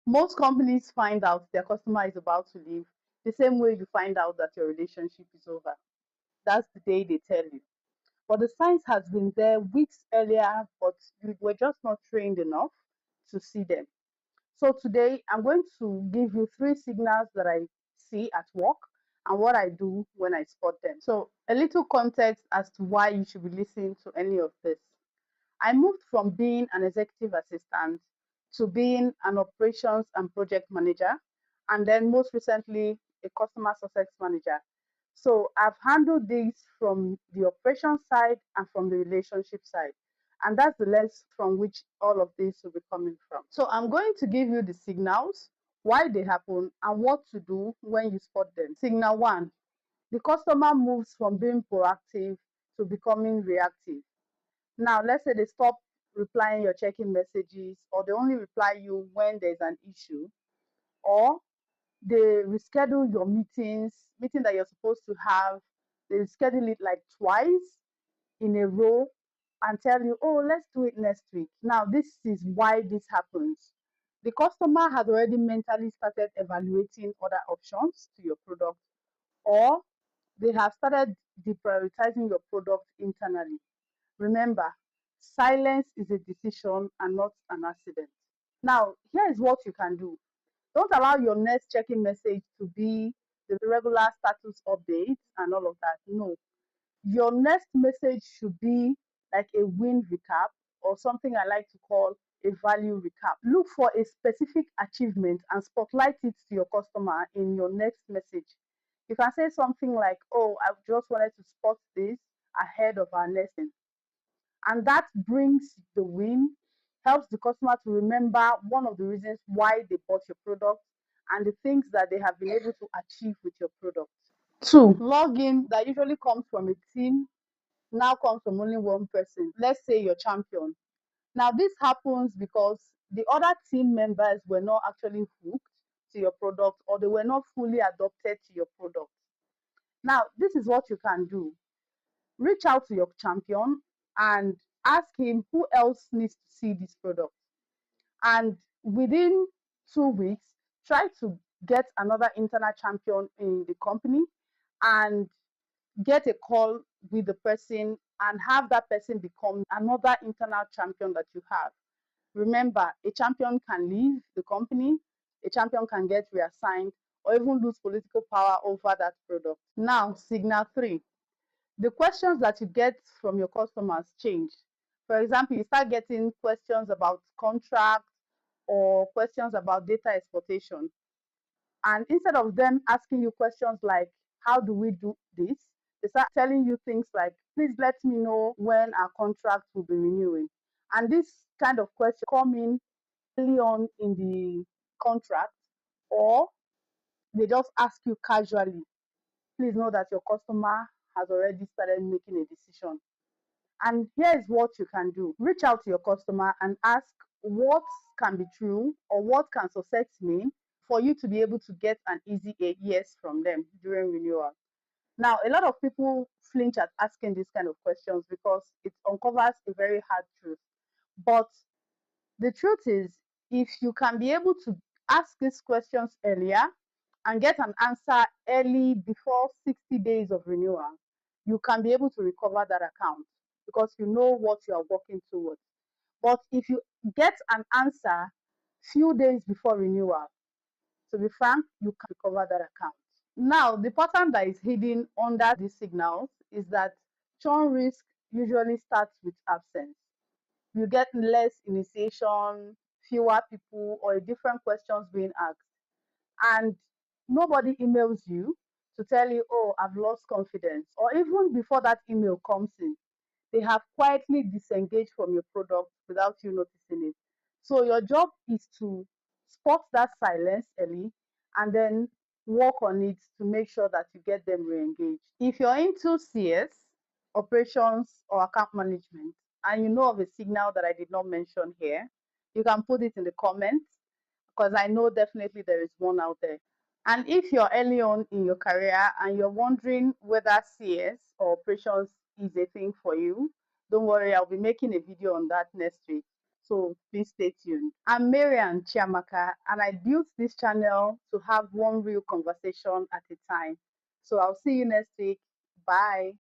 Most companies find out their customer is about to leave the same way you find out that your relationship is over. That's the day they tell you. But the signs has been there weeks earlier, but you were just not trained enough to see them. So today I'm going to give you three signals that I see at work and what I do when I spot them. So a little context as to why you should be listening to any of this. I moved from being an executive assistant to being an operations and project manager, and then most recently, a customer success manager. So I've handled this from the operations side and from the relationship side. And that's the lens from which all of this will be coming from. So I'm going to give you the signals, why they happen, and what to do when you spot them. Signal one, the customer moves from being proactive to becoming reactive. Now, let's say they stop replying your check-in messages, or they only reply you when there's an issue, or they reschedule your meeting that you're supposed to have. They reschedule it like twice in a row and tell you, oh, let's do it next week. Now, this is why this happens. The customer has already mentally started evaluating other options to your product, or they have started deprioritizing your product internally. Remember, silence is a decision and not an accident. Now, here is what you can do. Don't allow your next check-in message to be the regular status updates and all of that. No. Your next message should be like a win recap, or something I like to call a value recap. Look for a specific achievement and spotlight it to your customer in your next message. You can say something like, oh, I just wanted to spot this ahead of our next thing. And that brings the win, helps the customer to remember one of the reasons why they bought your product and the things that they have been able to achieve with your product. Two, login that usually comes from a team now comes from only one person. Let's say your champion. Now, this happens because the other team members were not actually hooked to your product, or they were not fully adopted to your product. Now, this is what you can do. Reach out to your champion and ask him who else needs to see this product. And within 2 weeks, try to get another internal champion in the company and get a call with the person and have that person become another internal champion that you have. Remember, a champion can leave the company, a champion can get reassigned, or even lose political power over that product. Now, signal three, the questions that you get from your customers change. For example, you start getting questions about contracts or questions about data exploitation. And instead of them asking you questions like, how do we do this? They start telling you things like, please let me know when our contract will be renewing. And this kind of question come in early on in the contract, or they just ask you casually. Please know that your customer has already started making a decision. And here is what you can do. Reach out to your customer and ask what can be true or what can success mean for you to be able to get an easy yes from them during renewal. Now, a lot of people flinch at asking these kind of questions because it uncovers a very hard truth. But the truth is, if you can be able to ask these questions earlier and get an answer early before 60 days of renewal, you can be able to recover that account because you know what you are working towards. But if you get an answer few days before renewal, to be frank, you can recover that account. Now, the pattern that is hidden under these signals is that churn risk usually starts with absence. You get less initiation, fewer people, or different questions being asked. And nobody emails you to tell you, oh, I've lost confidence. Or even before that email comes in, they have quietly disengaged from your product without you noticing it. So your job is to spot that silence early and then work on it to make sure that you get them re-engaged. If you're into CS, operations, or account management, and you know of a signal that I did not mention here, you can put it in the comments because I know definitely there is one out there. And if you're early on in your career and you're wondering whether CS or operations is a thing for you, don't worry, I'll be making a video on that next week. So please stay tuned. I'm Marian Chiamaka, and I built this channel to have one real conversation at a time. So I'll see you next week. Bye.